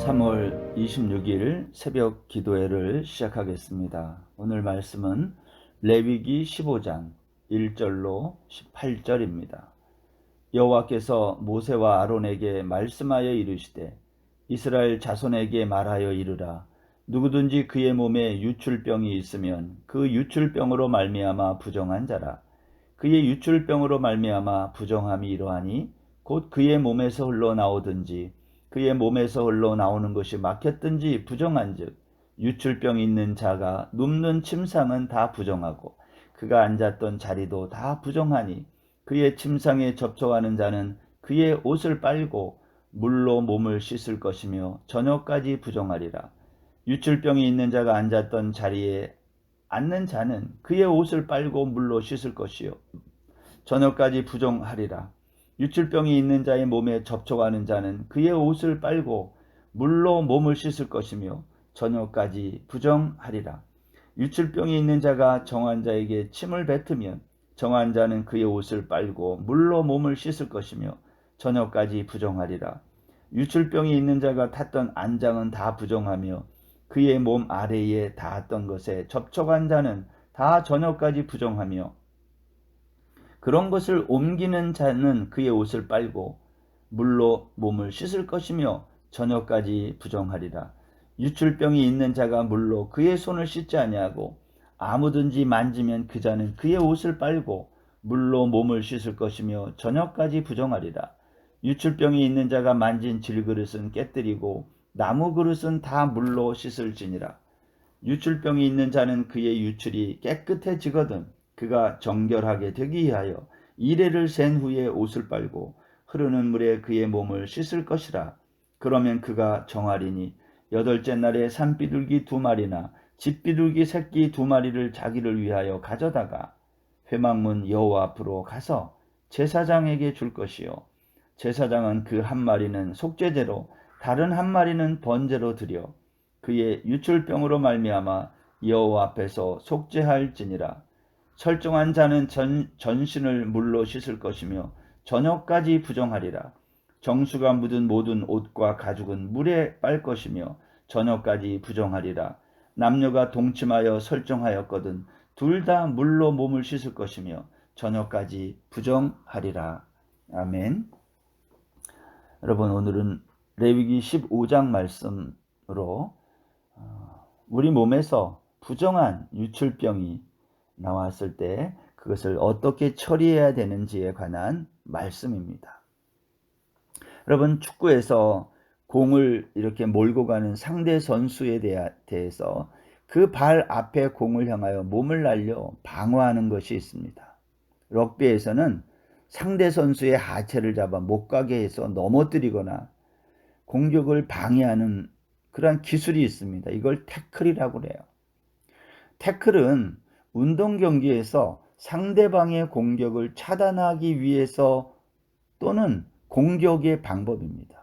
3월 26일 새벽 기도회를 시작하겠습니다. 오늘 말씀은 레위기 15장 1절로 18절입니다. 여호와께서 모세와 아론에게 말씀하여 이르시되 이스라엘 자손에게 말하여 이르라. 누구든지 그의 몸에 유출병이 있으면 그 유출병으로 말미암아 부정한 자라. 그의 유출병으로 말미암아 부정함이 이러하니 곧 그의 몸에서 흘러나오든지 그의 몸에서 흘러나오는 것이 막혔든지 부정한즉 유출병이 있는 자가 눕는 침상은 다 부정하고 그가 앉았던 자리도 다 부정하니 그의 침상에 접촉하는 자는 그의 옷을 빨고 물로 몸을 씻을 것이며 저녁까지 부정하리라. 유출병이 있는 자가 앉았던 자리에 앉는 자는 그의 옷을 빨고 물로 씻을 것이요 저녁까지 부정하리라. 유출병이 있는 자의 몸에 접촉하는 자는 그의 옷을 빨고 물로 몸을 씻을 것이며 저녁까지 부정하리라. 유출병이 있는 자가 정한 자에게 침을 뱉으면 정한 자는 그의 옷을 빨고 물로 몸을 씻을 것이며 저녁까지 부정하리라. 유출병이 있는 자가 탔던 안장은 다 부정하며 그의 몸 아래에 닿았던 것에 접촉한 자는 다 저녁까지 부정하며 그런 것을 옮기는 자는 그의 옷을 빨고 물로 몸을 씻을 것이며 저녁까지 부정하리라. 유출병이 있는 자가 물로 그의 손을 씻지 아니하고 아무든지 만지면 그 자는 그의 옷을 빨고 물로 몸을 씻을 것이며 저녁까지 부정하리라. 유출병이 있는 자가 만진 질그릇은 깨뜨리고 나무 그릇은 다 물로 씻을지니라. 유출병이 있는 자는 그의 유출이 깨끗해지거든 그가 정결하게 되기 위하여 이레를 센 후에 옷을 빨고 흐르는 물에 그의 몸을 씻을 것이라. 그러면 그가 정하리니 여덟째 날에 산비둘기 2마리나 집비둘기 새끼 2마리를 자기를 위하여 가져다가 회막문 여호와 앞으로 가서 제사장에게 줄 것이요 제사장은 그 1마리는 속죄제로 다른 1마리는 번제로 드려 그의 유출병으로 말미암아 여호와 앞에서 속죄할지니라. 설정한 자는 전신을 물로 씻을 것이며 저녁까지 부정하리라. 정수가 묻은 모든 옷과 가죽은 물에 빨 것이며 저녁까지 부정하리라. 남녀가 동침하여 설정하였거든 둘 다 물로 몸을 씻을 것이며 저녁까지 부정하리라. 아멘. 여러분, 오늘은 레위기 15장 말씀으로 우리 몸에서 부정한 유출병이 나왔을 때 그것을 어떻게 처리해야 되는지에 관한 말씀입니다. 여러분, 축구에서 공을 이렇게 몰고 가는 상대 선수에 대해서 그 발 앞에 공을 향하여 몸을 날려 방어하는 것이 있습니다. 럭비에서는 상대 선수의 하체를 잡아 못 가게 해서 넘어뜨리거나 공격을 방해하는 그러한 기술이 있습니다. 이걸 태클이라고 해요. 태클은 운동 경기에서 상대방의 공격을 차단하기 위해서 또는 공격의 방법입니다.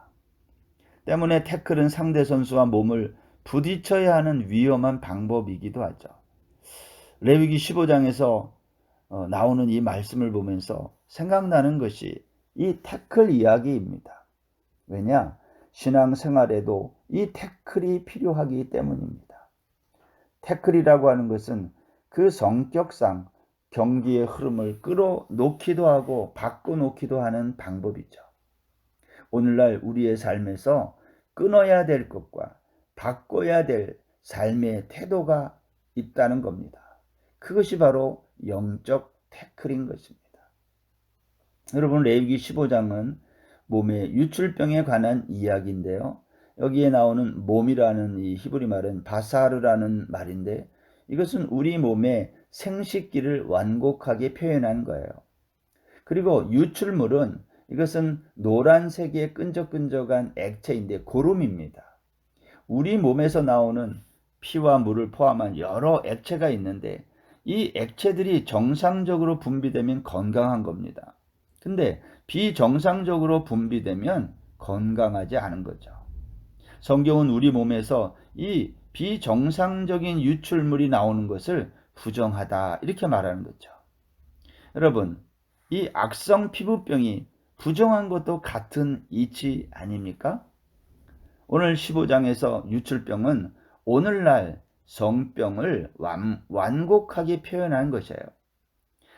때문에 태클은 상대 선수와 몸을 부딪혀야 하는 위험한 방법이기도 하죠. 레위기 15장에서 나오는 이 말씀을 보면서 생각나는 것이 이 태클 이야기입니다. 왜냐? 신앙생활에도 이 태클이 필요하기 때문입니다. 태클이라고 하는 것은 그 성격상 경기의 흐름을 끌어놓기도 하고 바꿔놓기도 하는 방법이죠. 오늘날 우리의 삶에서 끊어야 될 것과 바꿔야 될 삶의 태도가 있다는 겁니다. 그것이 바로 영적 태클인 것입니다. 여러분, 레위기 15장은 몸의 유출병에 관한 이야기인데요. 여기에 나오는 몸이라는 이 히브리 말은 바사르라는 말인데 이것은 우리 몸의 생식기를 완곡하게 표현한 거예요. 그리고 유출물은 이것은 노란색의 끈적끈적한 액체인데 고름입니다. 우리 몸에서 나오는 피와 물을 포함한 여러 액체가 있는데 이 액체들이 정상적으로 분비되면 건강한 겁니다. 근데 비정상적으로 분비되면 건강하지 않은 거죠. 성경은 우리 몸에서 이 비정상적인 유출물이 나오는 것을 부정하다 이렇게 말하는 거죠. 여러분, 이 악성 피부병이 부정한 것도 같은 이치 아닙니까? 오늘 15장에서 유출병은 오늘날 성병을 완곡하게 표현한 것이에요.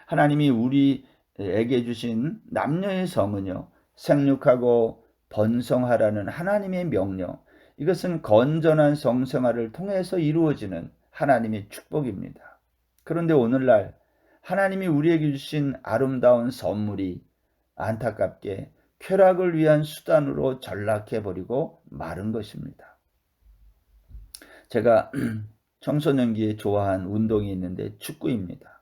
하나님이 우리에게 주신 남녀의 성은요, 생육하고 번성하라는 하나님의 명령, 이것은 건전한 성생활을 통해서 이루어지는 하나님의 축복입니다. 그런데 오늘날 하나님이 우리에게 주신 아름다운 선물이 안타깝게 쾌락을 위한 수단으로 전락해버리고 마른 것입니다. 제가 청소년기에 좋아한 운동이 있는데 축구입니다.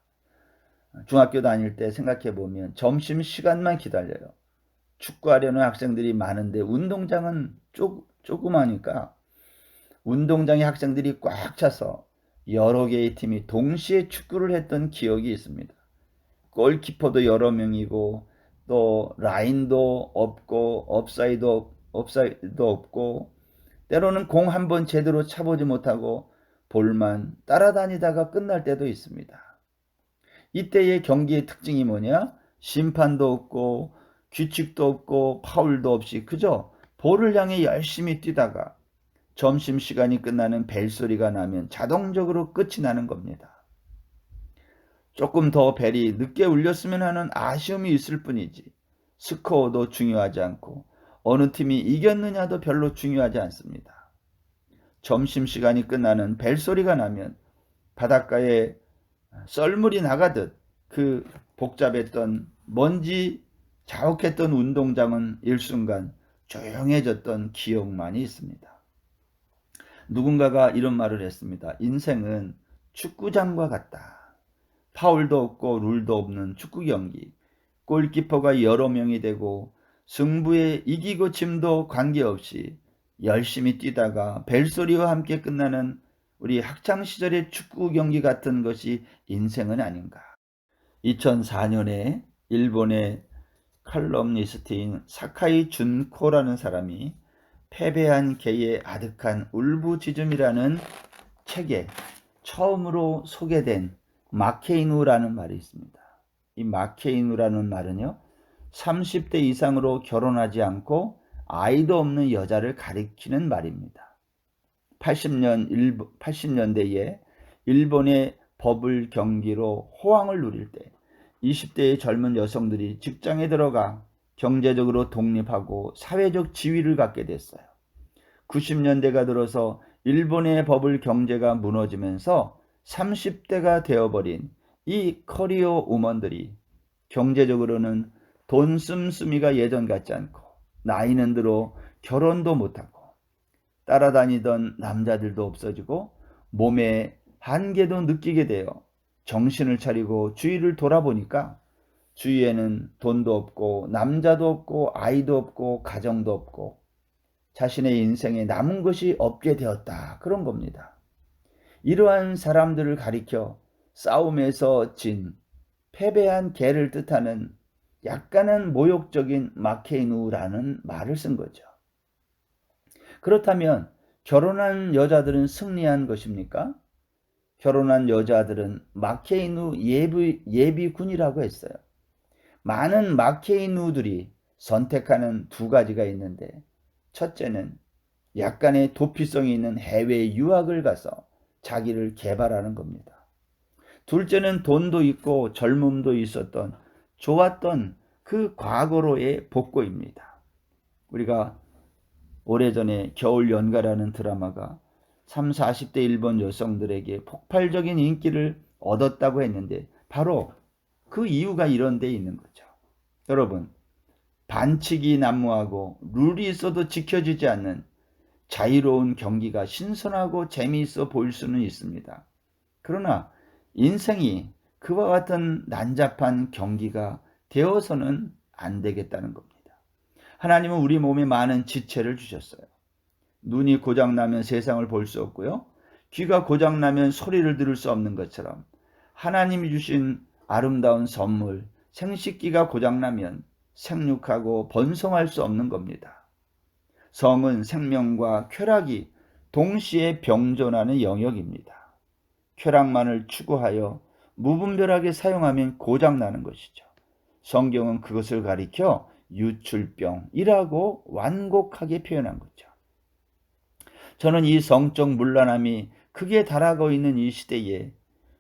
중학교 다닐 때 생각해보면 점심시간만 기다려요. 축구하려는 학생들이 많은데 운동장은 조그마니까 운동장에 학생들이 꽉 차서 여러 개의 팀이 동시에 축구를 했던 기억이 있습니다. 골키퍼도 여러 명이고 또 라인도 없고 업사이드도 없고 때로는 공 한 번 제대로 차보지 못하고 볼만 따라다니다가 끝날 때도 있습니다. 이때의 경기의 특징이 뭐냐? 심판도 없고 규칙도 없고 파울도 없이 그저 볼을 향해 열심히 뛰다가 점심시간이 끝나는 벨소리가 나면 자동적으로 끝이 나는 겁니다. 조금 더 벨이 늦게 울렸으면 하는 아쉬움이 있을 뿐이지 스코어도 중요하지 않고 어느 팀이 이겼느냐도 별로 중요하지 않습니다. 점심시간이 끝나는 벨소리가 나면 바닷가에 썰물이 나가듯 그 복잡했던 먼지 자욱했던 운동장은 일순간 조용해졌던 기억만이 있습니다. 누군가가 이런 말을 했습니다. 인생은 축구장과 같다. 파울도 없고 룰도 없는 축구 경기. 골키퍼가 여러 명이 되고 승부에 이기고 짐도 관계없이 열심히 뛰다가 벨소리와 함께 끝나는 우리 학창시절의 축구 경기 같은 것이 인생은 아닌가. 2004년에 일본의 칼럼니스트인 사카이 준코라는 사람이 패배한 개의 아득한 울부짖음이라는 책에 처음으로 소개된 마케이누라는 말이 있습니다. 이 마케이누라는 말은요, 30대 이상으로 결혼하지 않고 아이도 없는 여자를 가리키는 말입니다. 80년대에 일본의 버블 경기로 호황을 누릴 때 20대의 젊은 여성들이 직장에 들어가 경제적으로 독립하고 사회적 지위를 갖게 됐어요. 90년대가 들어서 일본의 버블 경제가 무너지면서 30대가 되어버린 이 커리어 우먼들이 경제적으로는 돈 씀씀이가 예전 같지 않고 나이는 들어 결혼도 못하고 따라다니던 남자들도 없어지고 몸에 한계도 느끼게 되어 정신을 차리고 주위를 돌아보니까 주위에는 돈도 없고 남자도 없고 아이도 없고 가정도 없고 자신의 인생에 남은 것이 없게 되었다. 그런 겁니다. 이러한 사람들을 가리켜 싸움에서 진, 패배한 개를 뜻하는 약간은 모욕적인 마케이누라는 말을 쓴 거죠. 그렇다면 결혼한 여자들은 승리한 것입니까? 결혼한 여자들은 마케이누 예비군이라고 했어요. 많은 마케이누들이 선택하는 두 가지가 있는데 첫째는 약간의 도피성이 있는 해외 유학을 가서 자기를 개발하는 겁니다. 둘째는 돈도 있고 젊음도 있었던 좋았던 그 과거로의 복고입니다. 우리가 오래전에 겨울 연가라는 드라마가 30, 40대 일본 여성들에게 폭발적인 인기를 얻었다고 했는데 바로 그 이유가 이런 데 있는 거죠. 여러분, 반칙이 난무하고 룰이 있어도 지켜지지 않는 자유로운 경기가 신선하고 재미있어 보일 수는 있습니다. 그러나 인생이 그와 같은 난잡한 경기가 되어서는 안 되겠다는 겁니다. 하나님은 우리 몸에 많은 지체를 주셨어요. 눈이 고장나면 세상을 볼 수 없고요. 귀가 고장나면 소리를 들을 수 없는 것처럼 하나님이 주신 아름다운 선물, 생식기가 고장나면 생육하고 번성할 수 없는 겁니다. 성은 생명과 쾌락이 동시에 병존하는 영역입니다. 쾌락만을 추구하여 무분별하게 사용하면 고장나는 것이죠. 성경은 그것을 가리켜 유출병이라고 완곡하게 표현한 거죠. 저는 이 성적 문란함이 크게 달하고 있는 이 시대에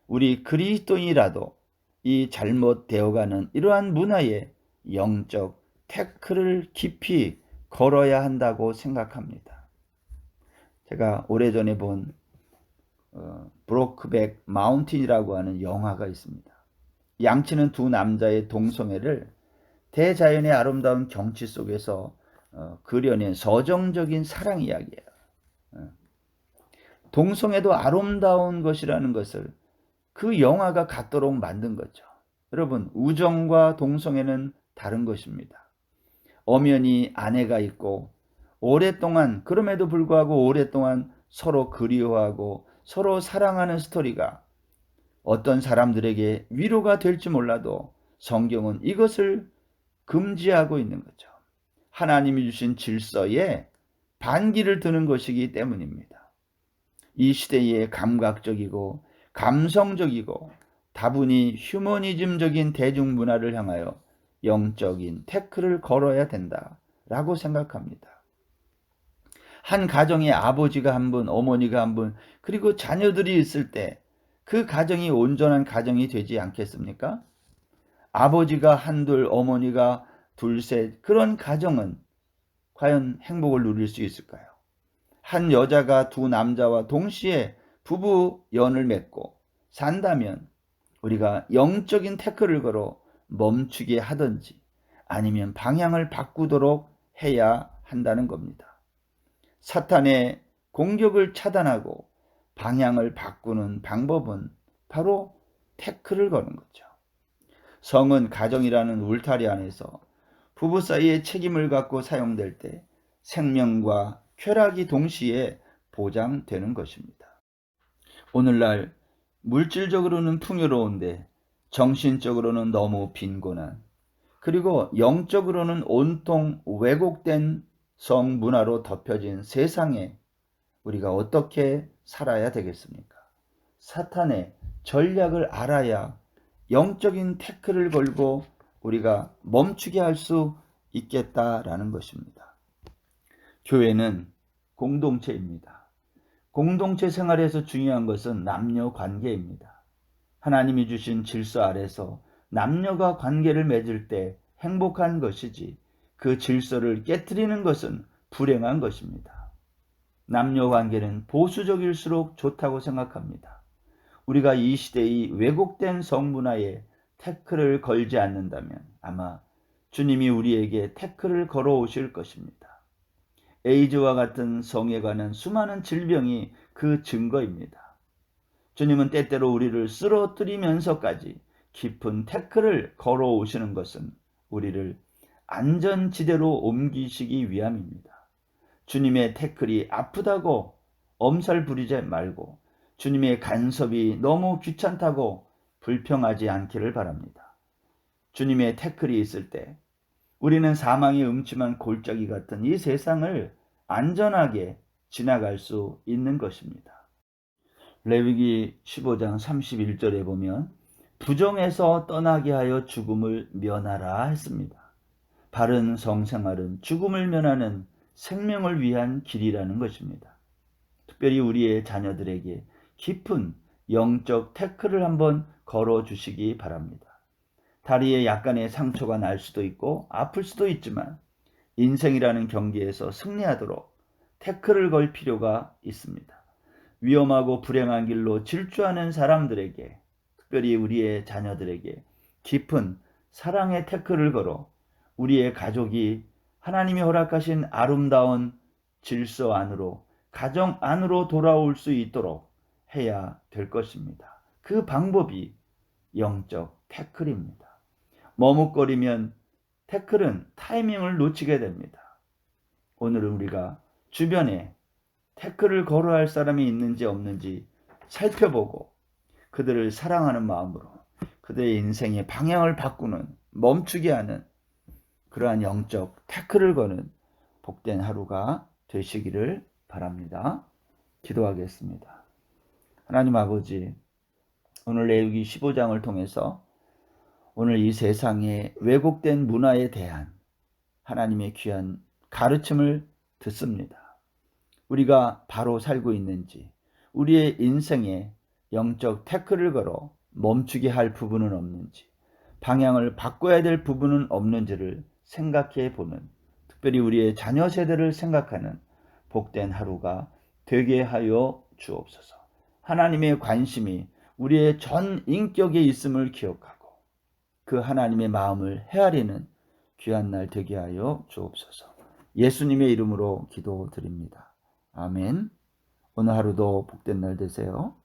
우리 그리스도인이라도 이 잘못되어가는 이러한 문화에 영적 태클을 깊이 걸어야 한다고 생각합니다. 제가 오래전에 본 브로크백 마운틴이라고 하는 영화가 있습니다. 양치는 두 남자의 동성애를 대자연의 아름다운 경치 속에서 그려낸 서정적인 사랑 이야기예요. 동성애도 아름다운 것이라는 것을 그 영화가 갖도록 만든 거죠. 여러분, 우정과 동성애는 다른 것입니다. 엄연히 아내가 있고 오랫동안, 그럼에도 불구하고 오랫동안 서로 그리워하고 서로 사랑하는 스토리가 어떤 사람들에게 위로가 될지 몰라도 성경은 이것을 금지하고 있는 거죠. 하나님이 주신 질서에 반기를 드는 것이기 때문입니다. 이 시대에 감각적이고 감성적이고 다분히 휴머니즘적인 대중문화를 향하여 영적인 태클을 걸어야 된다라고 생각합니다. 한 가정에 아버지가 한 분, 어머니가 한 분, 그리고 자녀들이 있을 때 그 가정이 온전한 가정이 되지 않겠습니까? 아버지가 한둘, 어머니가 둘셋, 그런 가정은 과연 행복을 누릴 수 있을까요? 한 여자가 두 남자와 동시에 부부 연을 맺고 산다면 우리가 영적인 태클을 걸어 멈추게 하든지 아니면 방향을 바꾸도록 해야 한다는 겁니다. 사탄의 공격을 차단하고 방향을 바꾸는 방법은 바로 태클을 거는 거죠. 성은 가정이라는 울타리 안에서 부부 사이의 책임을 갖고 사용될 때 생명과 쾌락이 동시에 보장되는 것입니다. 오늘날 물질적으로는 풍요로운데 정신적으로는 너무 빈곤한, 그리고 영적으로는 온통 왜곡된 성문화로 덮여진 세상에 우리가 어떻게 살아야 되겠습니까? 사탄의 전략을 알아야 영적인 태클을 걸고 우리가 멈추게 할 수 있겠다라는 것입니다. 교회는 공동체입니다. 공동체 생활에서 중요한 것은 남녀 관계입니다. 하나님이 주신 질서 아래서 남녀가 관계를 맺을 때 행복한 것이지 그 질서를 깨뜨리는 것은 불행한 것입니다. 남녀 관계는 보수적일수록 좋다고 생각합니다. 우리가 이 시대의 왜곡된 성문화에 태클을 걸지 않는다면 아마 주님이 우리에게 태클을 걸어 오실 것입니다. 에이즈와 같은 성에 관한 수많은 질병이 그 증거입니다. 주님은 때때로 우리를 쓰러뜨리면서까지 깊은 태클을 걸어 오시는 것은 우리를 안전지대로 옮기시기 위함입니다. 주님의 태클이 아프다고 엄살 부리지 말고 주님의 간섭이 너무 귀찮다고 불평하지 않기를 바랍니다. 주님의 태클이 있을 때 우리는 사망의 음침한 골짜기 같은 이 세상을 안전하게 지나갈 수 있는 것입니다. 레위기 15장 31절에 보면 부정에서 떠나게 하여 죽음을 면하라 했습니다. 바른 성생활은 죽음을 면하는 생명을 위한 길이라는 것입니다. 특별히 우리의 자녀들에게 깊은 영적 태클을 한번 걸어 주시기 바랍니다. 다리에 약간의 상처가 날 수도 있고 아플 수도 있지만 인생이라는 경기에서 승리하도록 태클을 걸 필요가 있습니다. 위험하고 불행한 길로 질주하는 사람들에게, 특별히 우리의 자녀들에게 깊은 사랑의 태클을 걸어 우리의 가족이 하나님이 허락하신 아름다운 질서 안으로, 가정 안으로 돌아올 수 있도록 해야 될 것입니다. 그 방법이 영적 태클입니다. 머뭇거리면 태클은 타이밍을 놓치게 됩니다. 오늘은 우리가 주변에 태클을 걸어야 할 사람이 있는지 없는지 살펴보고 그들을 사랑하는 마음으로 그들의 인생의 방향을 바꾸는, 멈추게 하는 그러한 영적 태클을 거는 복된 하루가 되시기를 바랍니다. 기도하겠습니다. 하나님 아버지, 오늘 레위기 15장을 통해서 오늘 이 세상의 왜곡된 문화에 대한 하나님의 귀한 가르침을 듣습니다. 우리가 바로 살고 있는지, 우리의 인생에 영적 태클을 걸어 멈추게 할 부분은 없는지, 방향을 바꿔야 될 부분은 없는지를 생각해 보는, 특별히 우리의 자녀 세대를 생각하는 복된 하루가 되게 하여 주옵소서. 하나님의 관심이 우리의 전 인격에 있음을 기억하고 그 하나님의 마음을 헤아리는 귀한 날 되게 하여 주옵소서. 예수님의 이름으로 기도드립니다. 아멘. 오늘 하루도 복된 날 되세요.